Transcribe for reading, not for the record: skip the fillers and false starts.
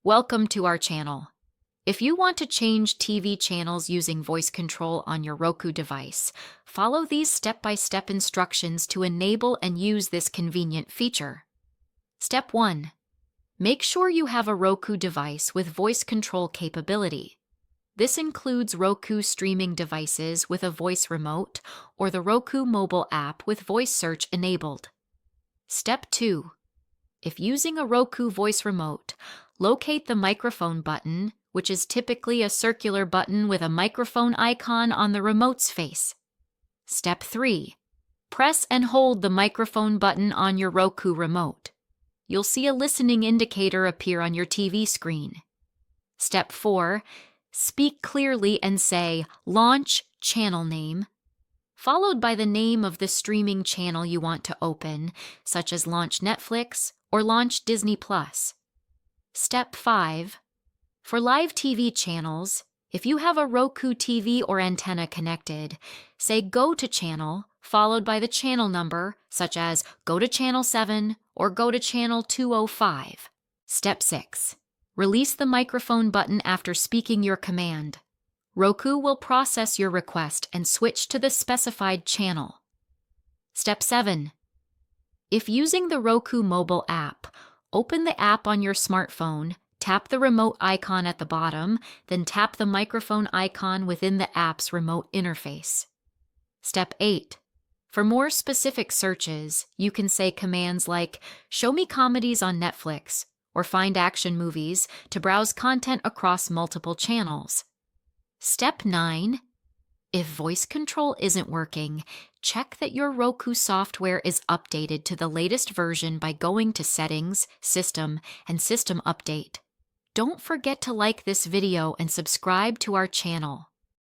Welcome to our channel. If you want to change TV channels using voice control on your Roku device, follow these step-by-step instructions to enable and use this convenient feature. Step 1. Make sure you have a Roku device with voice control capability. This includes Roku streaming devices with a voice remote or the Roku mobile app with voice search enabled. Step 2. If using a Roku voice remote, locate the microphone button, which is typically a circular button with a microphone icon on the remote's face. Step 3. Press and hold the microphone button on your Roku remote. You'll see a listening indicator appear on your TV screen. Step 4. Speak clearly and say, "Launch channel name," followed by the name of the streaming channel you want to open, such as Launch Netflix or Launch Disney+. Step 5. For live TV channels, if you have a Roku TV or antenna connected, say "Go to channel," followed by the channel number, such as "Go to channel 7" or "Go to channel 205. Step 6. Release the microphone button after speaking your command. Roku will process your request and switch to the specified channel. Step 7. If using the Roku mobile app, open the app on your smartphone, tap the remote icon at the bottom, then tap the microphone icon within the app's remote interface. Step 8. For more specific searches, you can say commands like "Show me comedies on Netflix" or "Find action movies" to browse content across multiple channels. Step 9. If voice control isn't working, check that your Roku software is updated to the latest version by going to Settings, System, and System Update. Don't forget to like this video and subscribe to our channel.